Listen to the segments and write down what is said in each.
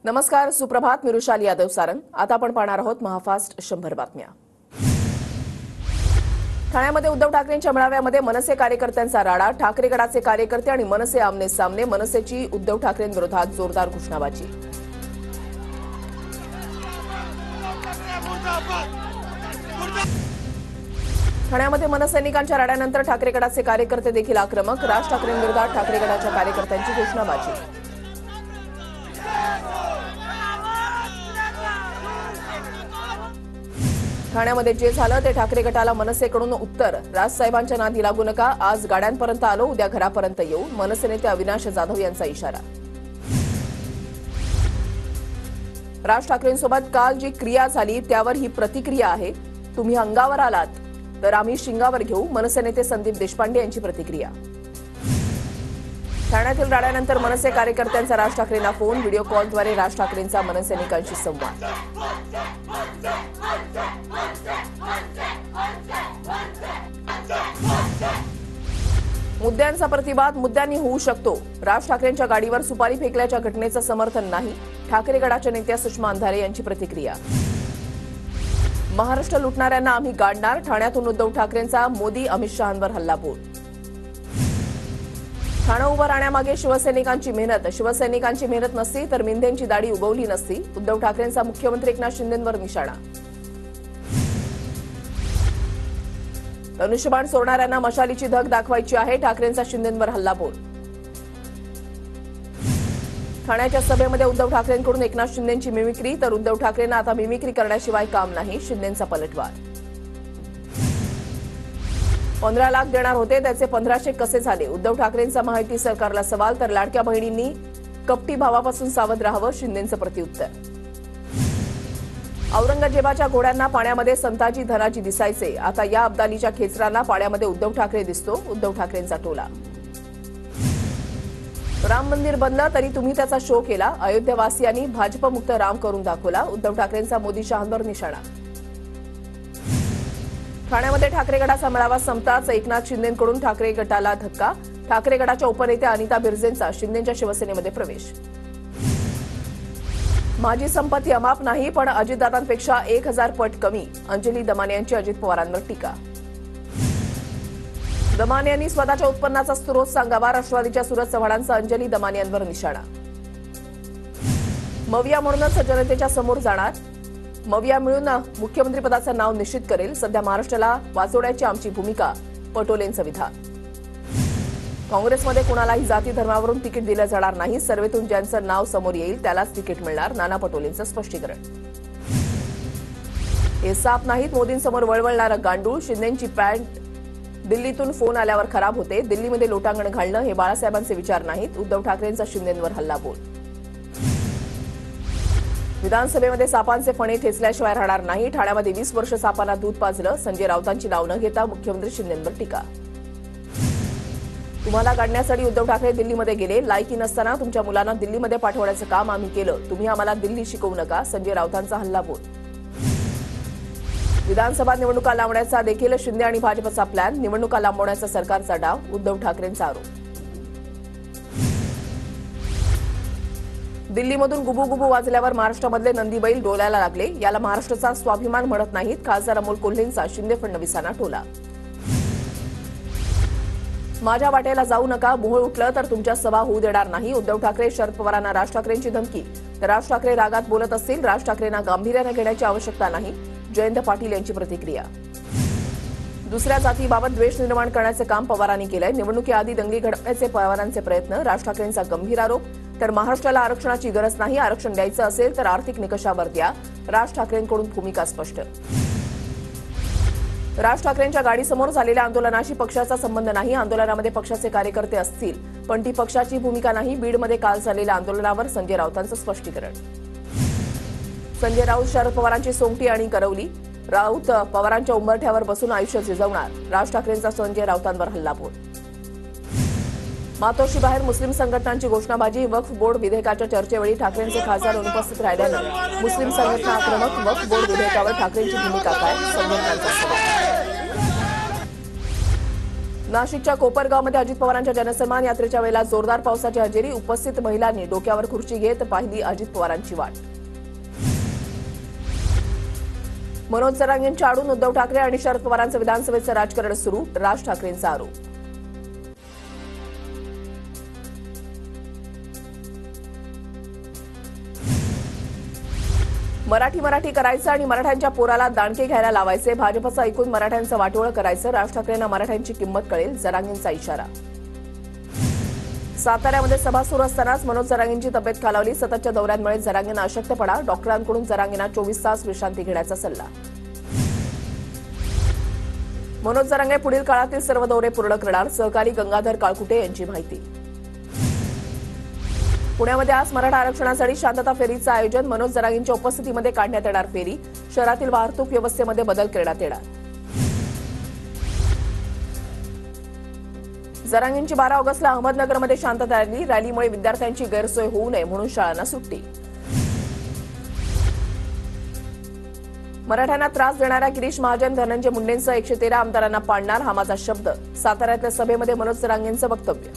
नमस्कार, सुप्रभात. मी रुशाली यादव सारंग. आता आपण पाहणार आहोत महाफास्ट 100 बातम्या. ठाण्यामध्ये उद्धव ठाकरेंच्या मेळाव्यामध्ये मनसे कार्यकर्त्यांचा राडा. ठाकरे गटाचे कार्यकर्ते आणि मनसे आमने सामने. मनसेची उद्धव ठाकरेंविरोधात जोरदार घोषणाबाजी. ठाण्यामध्ये मनसैनिकांच्या राड्यानंतर ठाकरे गटाचे कार्यकर्ते देखील आक्रमक. राज ठाकरेंविरोधात ठाकरे गटाच्या कार्यकर्त्यांची घोषणाबाजी. ठाण्यामध्ये जे झालं ते ठाकरे गटाला मनसेकडून उत्तर. राजसाहेबांच्या नादी लागू नका. आज गाड्यांपर्यंत आलो, उद्या घरापर्यंत येऊ. मनसे नेते अविनाश जाधव यांचा इशारा. राज ठाकरेंसोबत काल जी क्रिया झाली त्यावर ही प्रतिक्रिया आहे. तुम्ही अंगावर आलात तर आम्ही शिंगावर घेऊ. मनसे नेते संदीप देशपांडे यांची प्रतिक्रिया. ठाण्यातील राड्यानंतर मनसे कार्यकर्त्यांचा राज ठाकरेंना फोन. व्हिडिओ कॉलद्वारे राज ठाकरेंचा मनसैनिकांशी संवाद. मुद्द्यांचा प्रतिवाद मुद्द्यांनी होऊ शकतो. राज ठाकरेंच्या गाडीवर सुपारी फेकल्याच्या घटनेचं समर्थन नाही. ठाकरे गटाच्या नेत्या सुषमा अंधारे यांची प्रतिक्रिया. महाराष्ट्र लुटणाऱ्यांना आम्ही गाडणार. ठाण्यातून उद्धव ठाकरेंचा मोदी अमित शहांवर हल्लाबोल. ठाणे उभं राहण्यामागे शिवसैनिकांची मेहनत. शिवसैनिकांची मेहनत नसती तर मिंदेंची दाढी उगवली नसती. उद्धव ठाकरेंचा मुख्यमंत्री एकनाथ शिंदेंवर निशाणा. धनुष्यबाण सोडणाऱ्यांना मशालीची धग दाखवायची आहे. ठाकरेंचा शिंदेंवर हल्लाबोल. ठाण्याच्या सभेमध्ये उद्धव ठाकरेंकडून एकनाथ शिंदेंची मिमिक्री. तर उद्धव ठाकरेंना आता मिमिक्री करण्याशिवाय काम नाही. शिंदेंचा पलटवार. 15 लाख देणार होते, त्याचे 1500 कसे झाले? उद्धव ठाकरेंचा महायुती सरकारला सवाल. तर लाडक्या बहिणींनी कपटी भावापासून सावध राहावं. शिंदेंचं प्रत्युत्तर. औरंगजेबाच्या घोड्यांना पाण्यामध्ये संताजी धनाजी दिसायचे. आता या अब्दालीच्या खेचरांना पाण्यामध्ये उद्धव ठाकरे दिसतो. उद्धव ठाकरेंचा टोला. राम मंदिर बनलं तरी तुम्ही त्याचा शो केला. अयोध्यावासियांनी भाजपमुक्त राम करून दाखवला. उद्धव ठाकरेंचा मोदी शहांवर निशाणा. ठाण्यामध्ये ठाकरे गटाचा मेळावा संपताच एकनाथ शिंदेंकडून ठाकरे गटाला धक्का. ठाकरे गटाच्या उपनेत्या अनिता बिर्जेंचा शिंदेंच्या शिवसेनेमध्ये प्रवेश. माझी संपत्ती अमाप नाही, पण अजितदादांपेक्षा 1000 पट कमी. अंजली दमाने यांची अजित पवारांवर टीका. दमाने यांनी स्वतःच्या उत्पन्नाचा स्रोत सांगावा. राष्ट्रवादीच्या सुरज चव्हाणांचा अंजली दमाने यांवर निशाणा. मविया म्हणूनच जनतेच्या समोर जाणार. मविया मिळून मुख्यमंत्रीपदाचं नाव निश्चित करेल. सध्या महाराष्ट्राला वाचवण्याची आमची भूमिका. पटोलेंचं विधान. काँग्रेसमध्ये कुणालाही जाती धर्मावरून तिकीट दिलं जाणार नाही. सर्वेतून ज्यांचं नाव समोर येईल त्यालाच तिकीट मिळणार. नाना पटोलेंचं स्पष्टीकरण. हे साप नाहीत, मोदींसमोर वळवळणारं गांडूळ. शिंदेंची पॅन्ट दिल्लीतून फोन आल्यावर खराब होते. दिल्लीमध्ये लोटांगण घालणं हे बाळासाहेबांचे विचार नाहीत. उद्धव ठाकरेंचा शिंदेंवर हल्लाबोल. विधानसभेमध्ये सापांचे फणे ठेचल्याशिवाय राहणार नाही. ठाण्यामध्ये 20 वर्ष सापांना दूध पाजलं. संजय राऊतांची नाव न घेता मुख्यमंत्री शिंदेंवर टीका. तुम्हाला काढण्यासाठी उद्धव ठाकरे दिल्लीमध्ये गेले. लायकी नसताना तुमच्या मुलांना दिल्लीमध्ये पाठवण्याचं काम आम्ही केलं. तुम्ही आम्हाला दिल्ली शिकवू नका. संजय राऊतांचा हल्लाबोल. विधानसभा निवडणुका लांबण्याचा देखील शिंदे आणि भाजपचा प्लॅन. निवडणुका लांबवण्याचा सरकारचा डाव. उद्धव ठाकरेंचा आरोप. दिल्लीमधून गुबुगुबू वाजल्यावर महाराष्ट्रामधले नंदीबैल डोलायला लागले. याला महाराष्ट्राचा स्वाभिमान म्हणत नाहीत. खासदार अमोल कोल्हेंचा शिंदे फडणवीसांना टोला. माझ्या वाटेला जाऊ नका. मोहोळ उठलं तर तुमच्या सभा होऊ देणार नाही. उद्धव ठाकरे शरद पवारांना राज ठाकरेंची धमकी. तर राज ठाकरे रागात बोलत असतील. राज ठाकरेंना गांभीर्याने घेण्याची आवश्यकता नाही. जयंत पाटील यांची प्रतिक्रिया. दुसऱ्या जातीबाबत द्वेष निर्माण करण्याचे काम पवारांनी केलंय. निवडणुकीआधी दंगली घडवण्याचे पवारांचे प्रयत्न. राज ठाकरेंचा गंभीर आरोप. तर महाराष्ट्राला आरक्षणाची गरज नाही. आरक्षण द्यायचं असेल तर आर्थिक निकषावर द्या. राज ठाकरेंकडून भूमिका स्पष्ट. राज ठाकरेंच्या गाडीसमोर झालेल्या आंदोलनाशी पक्षाचा संबंध नाही. आंदोलनामध्ये पक्षाचे कार्यकर्ते असतील पण ती पक्षाची भूमिका नाही. बीडमध्ये काल झालेल्या आंदोलनावर संजय राऊतांचं स्पष्टीकरण. संजय राऊत शरद पवारांची सोंगटी आणि करवली. राऊत पवारांच्या उंबरठ्यावर बसून आयुष्य झिजवणार. राज ठाकरेंचा संजय राऊतांवर हल्लाबोल. मातोश्री बाहेर मुस्लिम संघटनांची घोषणाबाजी. वक्फ बोर्ड विधेयकाच्या चर्चेवेळी ठाकरेंचे खासदार अनुपस्थित राहिल्यानं मुस्लिम संघटना आक्रमक. वक्फ बोर्ड विधेयकावर ठाकरेंची भूमिका काय? संघटनांचा सवाल. नाशिकच्या कोपरगावमध्ये अजित पवारांच्या जनसन्मान यात्रेच्या वेळेला जोरदार पावसाची हजेरी. उपस्थित महिलांनी डोक्यावर खुर्ची घेत पाहिली अजित पवारांची वाट. मनोज जरांगेंच्या आडून उद्धव ठाकरे आणि शरद पवारांचं विधानसभेचं राजकारण सुरू. राज ठाकरेंचा आरोप. मराठी करायचं आणि मराठ्यांच्या पोराला दाणके घ्यायला लावायचे. भाजपचं ऐकून मराठ्यांचं वाटोळं करायचं. राज ठाकरेंना मराठ्यांची किंमत कळेल. जरांगेंचा इशारा. साताऱ्यामध्ये सभा सुरू असतानाच मनोज जरांगेंची तब्येत खालावली. सततच्या दौऱ्यांमुळे जरांगेंना अशक्तपणा. डॉक्टरांकडून जरांगेंना 24 तास विश्रांती घेण्याचा सल्ला. मनोज जरांगे पुढील काळातील सर्व दौरे पूर्ण करणार. सहकारी गंगाधर काळकुटे यांची माहिती. पुण्यामध्ये आज मराठा आरक्षणासाठी शांतता फेरीचं आयोजन. मनोज जरांगेंच्या उपस्थितीमध्ये काढण्यात येणार फेरी. शहरातील वाहतूक व्यवस्थेमध्ये बदल करण्यात येणार. जरांगेंची 12 ऑगस्टला अहमदनगरमध्ये शांतता रॅली. रॅलीमुळे विद्यार्थ्यांची गैरसोय होऊ नये म्हणून शाळांना सुट्टी. मराठ्यांना त्रास देणाऱ्या गिरीश महाजन, धनंजय मुंडेंसह 113 आमदारांना पाडणार हा माझा शब्द. साताऱ्यातल्या सभेमध्ये मनोज जरांगेंचं वक्तव्य.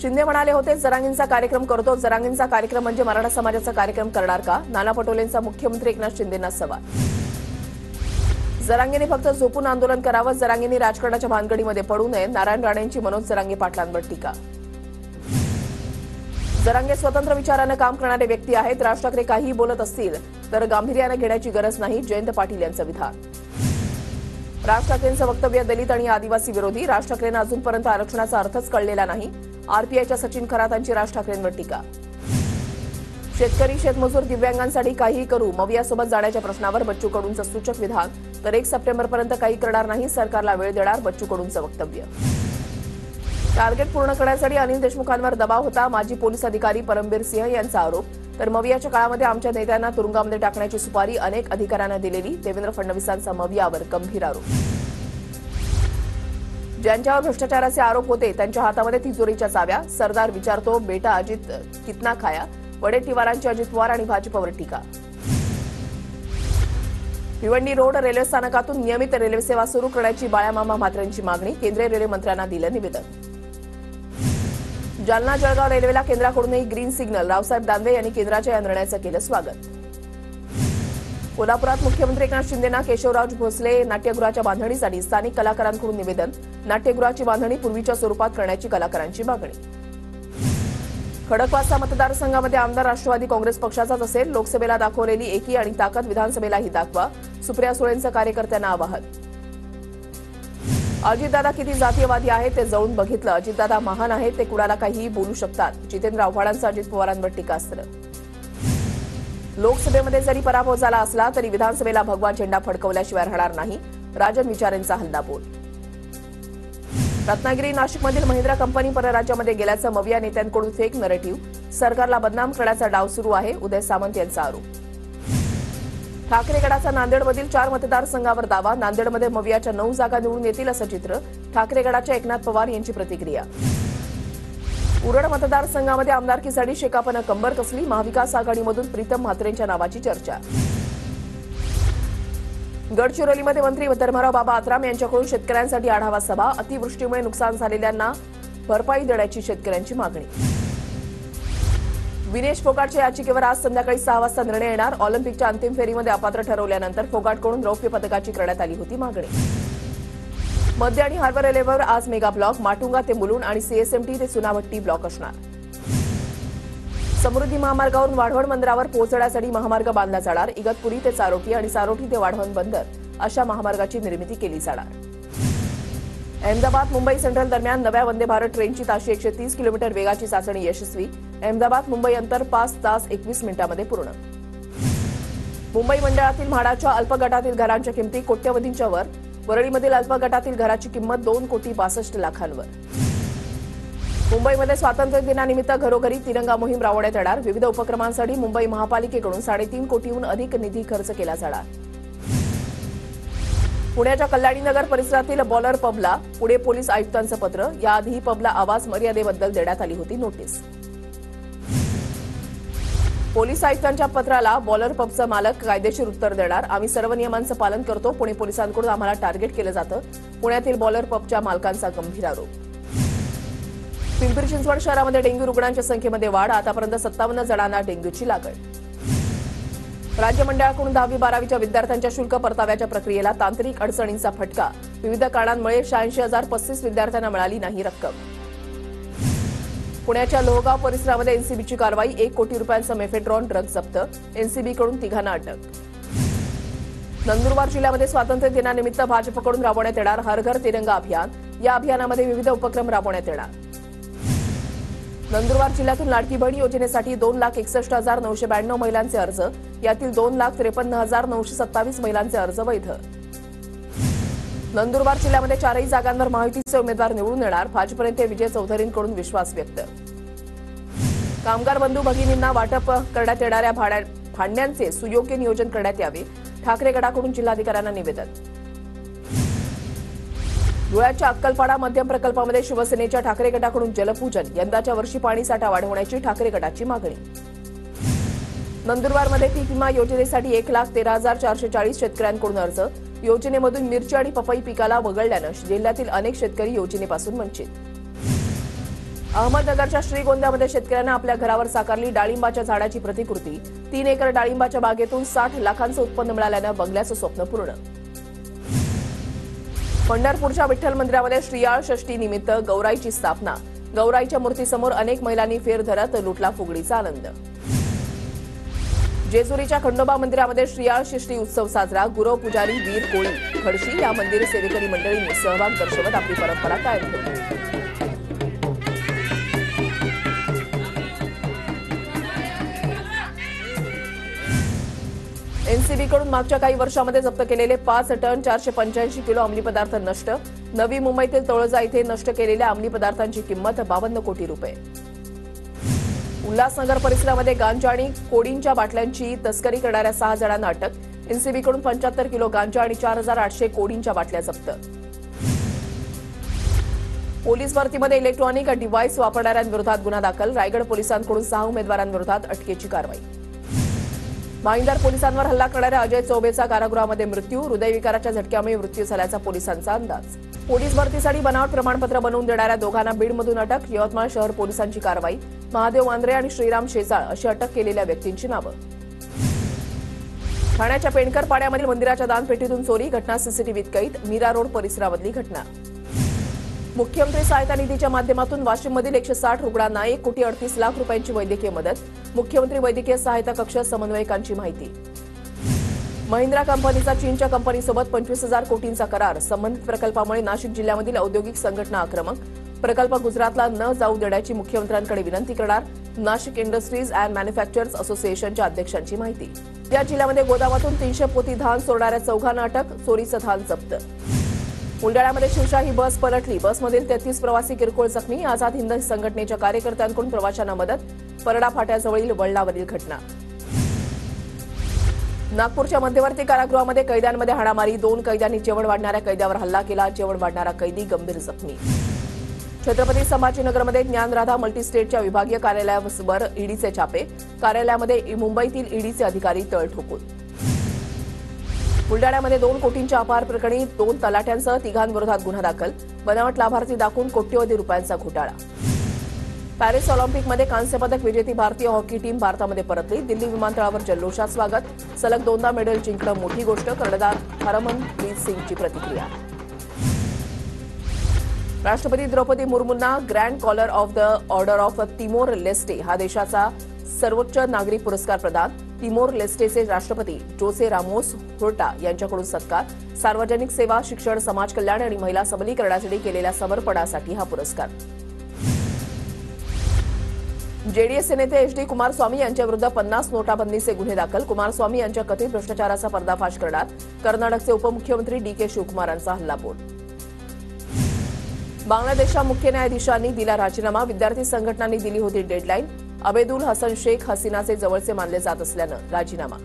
शिंदे म्हणाले होते जरांगेंचा कार्यक्रम करतो. जरांगेंचा कार्यक्रम म्हणजे मराठा समाजाचा कार्यक्रम करणार का? नाना पटोलेंचा मुख्यमंत्री एकनाथ शिंदेंना सवाल. जरांगेंनी फक्त झोपून आंदोलन करावं. जरांगेंनी राजकारणाच्या भानगडीमध्ये पडू नये. नारायण राणेंची मनोज जरांगे पाटलांवर टीका. जरांगे स्वतंत्र विचारानं काम करणारे व्यक्ती आहेत. राज ठाकरे काहीही बोलत असतील तर गांभीर्यानं घेण्याची गरज नाही. जयंत पाटील यांचं विधान. राज ठाकरेंचं वक्तव्य दलित आणि आदिवासी विरोधी. राज ठाकरेंना अजूनपर्यंत आरक्षणाचा अर्थच कळलेला नाही. आरपीआयच्या सचिन खरातांची राज ठाकरेंवर टीका. शेतकरी, शेतमजूर, दिव्यांगांसाठी काहीही करू. मवियासोबत जाण्याच्या प्रश्नावर बच्चू कडूंचं सूचक विधान. तर 1 सप्टेंबरपर्यंत काही करणार नाही. सरकारला वेळ देणार. बच्चू कडूंचं वक्तव्य. टार्गेट पूर्ण करण्यासाठी अनिल देशमुखांवर दबाव होता. माजी पोलीस अधिकारी परमबीर सिंह यांचा आरोप. तर मवियाच्या काळामध्ये आमच्या नेत्यांना तुरुंगामध्ये टाकण्याची सुपारी अनेक अधिकाऱ्यांना दिलेली. देवेंद्र फडणवीसांचा मवियावर गंभीर आरोप. ज्यांच्यावर भ्रष्टाचाराचे आरोप होते त्यांच्या हातामध्ये तिजोरीच्या चाव्या. सरदार विचारतो बेटा अजित कितना खाया. वडेट्टीवारांची अजित पवार आणि भाजपवर टीका. भिवंडी रोड रेल्वे स्थानकातून नियमित रेल्वे सेवा सुरू करण्याची बाळामामा म्हात्रेंची मागणी. केंद्रीय रेल्वे मंत्र्यांना दिलं निवेदन. जालना जळगाव रेल्वेला केंद्राकडूनही ग्रीन सिग्नल. रावसाहेब दानवे यांनी केंद्राच्या या निर्णयाचं केलं स्वागत. कोल्हापुरात मुख्यमंत्री एकनाथ शिंदेंना केशवराज भोसले नाट्यगृहाच्या बांधणीसाठी स्थानिक कलाकारांकडून निवेदन. नाट्यगृहाची बांधणी पूर्वीच्या स्वरूपात करण्याची कलाकारांची मागणी. खडकवासला मतदारसंघामध्ये आमदार राष्ट्रवादी काँग्रेस पक्षाचाच असेल. लोकसभेला दाखवलेली एकी आणि ताकद विधानसभेलाही दाखवा. सुप्रिया सुळेंचं कार्यकर्त्यांना आवाहन. अजितदादा किती जातीयवादी आहेत ते जळून बघितलं. अजितदादा महान आहेत. ते कुणाला काहीही बोलू शकतात. जितेंद्र आव्हाडांचं अजित पवारांवर टीकास्त्र. लोकसभेमध्ये जरी पराभव झाला असला तरी विधानसभेला भगवा झेंडा फडकवल्याशिवाय राहणार नाही. राजन विचारेंचा हल्लाबोल. रत्नागिरी, नाशिकमधील महिंद्रा कंपनी परराज्यामध्ये गेल्याचं मविया नेत्यांकडून फेक नरेटिव्ह. सरकारला बदनाम करण्याचा डाव सुरू आहे. उदय सामंत यांचा आरोप. ठाकरे गटाचा नांदेडमधील 4 मतदारसंघावर दावा. नांदेडमध्ये मवियाच्या 9 जागा निवडून येतील असं चित्र. ठाकरे गटाच्या एकनाथ पवार यांची प्रतिक्रिया. उरण मतदारसंघामध्ये आमदारकीसाठी शेकापनं कंबर कसली. महाविकास आघाडीमधून प्रीतम म्हात्रेंच्या नावाची चर्चा. गडचिरोलीमध्ये मंत्री धर्माराव बाबा आत्राम यांच्याकडून शेतकऱ्यांसाठी आढावा सभा. अतिवृष्टीमुळे नुकसान झालेल्यांना भरपाई देण्याची शेतकऱ्यांची मागणी. विनेश फोगाटच्या याचिकेवर आज संध्याकाळी 6 वाजता निर्णय येणार. ऑलिम्पिकच्या अंतिम फेरीमध्ये अपात्र ठरवल्यानंतर फोगाटकडून रौप्य पदकाची करण्यात आली होती मागणी. मध्य आणि हार्बर रेल्वेवर आज मेगा ब्लॉक. माटुंगा ते मुलुंड आणि सीएसएमटी ते चुनाभट्टी ब्लॉक असणार. समृद्धी महामार्गावरून वाढवण बंदरावर पोहोचण्यासाठी महामार्ग बांधला जाणार. इगतपुरी ते चारोटी आणि चारोटी ते वाढवण बंदर अशा महामार्गाची निर्मिती केली जाणार. अहमदाबाद मुंबई सेंट्रल दरम्यान नव्या वंदे भारत ट्रेनची ताशी 130 किलोमीटर वेगाची चाचणी यशस्वी. अहमदाबाद मुंबई अंतर 5 तास 21 मिनिटांमध्ये पूर्ण. मुंबई मंडळातील म्हाडाच्या अल्प गटातील घरांच्या किमती कोट्यवधींच्या वर. वरळीमधील अल्प गटातील घराची किंमत 2,62,00,00,000वर. मुंबईमध्ये स्वातंत्र्य दिनानिमित्त घरोघरी तिरंगा मोहीम राबवण्यात येणार. विविध उपक्रमांसाठी मुंबई महापालिकेकडून 3.5 कोटीहून अधिक निधी खर्च केला जाणार. पुण्याच्या कल्याणीनगर परिसरातील बॉलर पबला पुणे पोलीस आयुक्तांचं पत्र. याआधी पबला आवाज मर्यादेबद्दल देण्यात आली होती नोटीस. पोलीस आयुक्तांच्या पत्राला बॉलर पबचा मालक कायदेशीर उत्तर देणार. आम्ही सर्व नियमांचं पालन करतो. पुणे पोलिसांकडून आम्हाला टार्गेट केलं जातं. पुण्यातील बॉलर पबच्या मालकांचा गंभीर आरोप. पिंपरी चिंचवड शहरामध्ये डेंग्यू रुग्णांच्या संख्येमध्ये वाढ. आतापर्यंत 57 जणांना डेंग्यूची लागण. राज्य मंडळाकडून 10वी-12वीच्या विद्यार्थ्यांच्या शुल्क परताव्याच्या प्रक्रियेला तांत्रिक अडचणींचा फटका. विविध कारणांमुळे 86,035 विद्यार्थ्यांना मिळाली नाही रक्कम. पुण्याच्या लोहगाव परिसरामध्ये एनसीबीची कारवाई. 1 कोटी रुपयांचा मेफेड्रॉन ड्रग जप्त. एनसीबीकडून तिघांना अटक. नंदुरबार जिल्ह्यामध्ये स्वातंत्र्य दिनानिमित्त भाजपकडून राबवण्यात येणार हर घर तिरंगा अभियान. या अभियानामध्ये विविध उपक्रम राबवण्यात येणार. नंदुरबार जिल्ह्यातून लाडकी बहीण योजनेसाठी 2,61,992 महिलांचे अर्ज. यातील 2,53,927 महिलांचे अर्ज वैध. नंदुरबार जिल्ह्यामध्ये 4ही जागांवर महायुतीचे उमेदवार निवडून येणार. भाजपनेते विजय चौधरींकडून विश्वास व्यक्त. कामगार बंधू भगिनींना वाटप करण्यात येणाऱ्या भांड्यांचे सुयोग्य नियोजन करण्यात यावे. ठाकरे गटाकडून जिल्हाधिकाऱ्यांना निवेदन. धुळ्याच्या अक्कलपाडा मध्यम प्रकल्पामध्ये शिवसेनेच्या ठाकरे गटाकडून जलपूजन. यंदाच्या वर्षी पाणीसाठा वाढवण्याची ठाकरे गटाची मागणी. नंदुरबारमध्ये पीक विमा योजनेसाठी 1,13,440 शेतकऱ्यांकडून अर्ज. योजनेमधून मिरची आणि पपई पिकाला वगळल्यानं जिल्ह्यातील अनेक शेतकरी योजनेपासून वंचित. अहमदनगरच्या श्रीगोंद्यामध्ये शेतकऱ्यांना आपल्या घरावर साकारली डाळिंबाच्या झाडाची प्रतिकृती. 3 एकर डाळिंबाच्या बागेतून 60 लाखांचं उत्पन्न मिळाल्यानं बंगल्याचं स्वप्न पूर्ण. पंढरपूरच्या विठ्ठल मंदिरामध्ये श्रीयाळ षष्ठी निमित्त गौराईची स्थापना. गौराईच्या मूर्तीसमोर अनेक महिलांनी फेर धरत लुटला फुगडीचा आनंद. जेजुरीच्या खंडोबा मंदिरामध्ये श्रीयाळ षष्ठी उत्सव साजरा. गुरव पुजारी वीर कोळी खडशी या मंदिर सेवेकरी मंडळींनी सहभाग दर्शवत आपली परंपरा कायम ठेवली. एनसीबीकडून मागच्या काही वर्षांमध्ये जप्त केलेले 5 टन 485 किलो अंमली पदार्थ नष्ट. नवी मुंबईतील तळोजा इथे नष्ट केलेल्या अंमली पदार्थांची किंमत 52 कोटी रुपये. उल्हासनगर परिसरामध्ये गांजा आणि कोडींच्या बाटल्यांची तस्करी करणाऱ्या 6 जणांना अटक. एनसीबीकडून 75 किलो गांजा आणि 4,800 कोडींच्या बाटल्या जप्त. पोलीस भरतीमध्ये इलेक्ट्रॉनिक डिव्हाइस वापरणाऱ्यांविरोधात गुन्हा दाखल. रायगड पोलिसांकडून 6 उमेदवारांविरोधात अटकेची कारवाई. भाईंदर पोलिसांवर हल्ला करणाऱ्या अजय चौबेचा कारागृहामध्ये मृत्यू. हृदयविकाराच्या झटक्यामुळे मृत्यू झाल्याचा पोलिसांचा अंदाज. पोलीस भरतीसाठी बनावट प्रमाणपत्र बनवून देणाऱ्या दोघांना बीडमधून अटक. यवतमाळ शहर पोलिसांची कारवाई. महादेव वांद्रे आणि श्रीराम शेजाळ अशी अटक केलेल्या व्यक्तींची नावं. ठाण्याच्या पेणकर पाड्यामधील मंदिराच्या दानपेटीतून चोरी. घटना सीसीटीव्हीत कैद. मीरा रोड परिसरामधली घटना. मुख्यमंत्री सहायता निधीच्या माध्यमातून वाशिममधील 160 रुग्णांना 1,38,00,000 रुपयांची वैद्यकीय मदत. मुख्यमंत्री वैद्यकीय सहायता कक्ष समन्वयकांची माहिती. महिंद्रा कंपनीचा चीनच्या कंपनीसोबत 25,000 कोटींचा करार. संबंधित प्रकल्पामुळे नाशिक जिल्ह्यामधील औद्योगिक संघटना आक्रमक. प्रकल्प गुजरातला न जाऊ देण्याची मुख्यमंत्र्यांकडे विनंती करणार. नाशिक इंडस्ट्रीज अँड मॅन्युफॅक्चरर्स असोसिएशनच्या अध्यक्षांची माहिती. या जिल्ह्यामध्ये गोदामातून 300 पोती धान चोरणाऱ्या 4 अटक. चोरीचं धान जप्त. बुलडाण्यामध्ये शिवशाही बस पलटली. बसमधील 33 प्रवासी किरकोळ जखमी. आझाद हिंद संघटनेच्या कार्यकर्त्यांकडून प्रवाशांना मदत. परडा फाट्याजवळील वळणावरील घटना. नागपूरच्या मध्यवर्ती कारागृहामध्ये कैद्यांमध्ये हाणामारी. 2 कैद्यांनी जेवण वाढणाऱ्या कैद्यावर हल्ला केला. जेवण वाढणारा कैदी गंभीर जखमी. छत्रपती संभाजीनगरमध्ये ज्ञानराधा मल्टीस्टेटच्या विभागीय कार्यालयावर ईडीचे छापे. कार्यालयामध्ये मुंबईतील ईडीचे अधिकारी तळ ठोकून. बुलडाण्यामध्ये 2 कोटींच्या अपहार प्रकरणी 2 तलाठ्यांसह 3घांविरोधात गुन्हा दाखल. बनावट लाभार्थी दाखवून कोट्यवधी रुपयांचा घोटाळा. पॅरिस ऑलिम्पिकमध्ये कांस्य पदक विजेती भारतीय हॉकी टीम भारतामध्ये परतली. दिल्ली विमानतळावर जल्लोषात स्वागत. सलग 2दा मेडल जिंकणं मोठी गोष्ट. कर्णधार हरमनप्रीत सिंगची प्रतिक्रिया. राष्ट्रपती द्रौपदी मुर्मूंना grand collar of the order of Timor Leste हा देशाचा सर्वोच्च नागरी पुरस्कार प्रदान. तिमोर लेस्टेचे राष्ट्रपती जोसे रामोस होर्टा यांच्याकडून सत्कार. सार्वजनिक सेवा, शिक्षण, समाज कल्याण आणि महिला सबलीकरणासाठी केलेल्या समर्पणासाठी हा पुरस्कार. जेडीएसचे नेते एच.डी. कुमारस्वामी यांच्याविरुद्ध 50 नोटाबंदीचे गुन्हे दाखल. कुमारस्वामी यांच्या कथित भ्रष्टाचाराचा पर्दाफाश करणार. कर्नाटकचे उपमुख्यमंत्री डी.के. शिवकुमारांचा हल्लाबोल. बांगलादेशच्या मुख्य न्यायाधीशांनी दिला राजीनामा. विद्यार्थी संघटनांनी दिली होती डेडलाईन. अबेदुल हसन शेख हसीनाचे जवळचे मानले जात असल्यानं राजीनामा.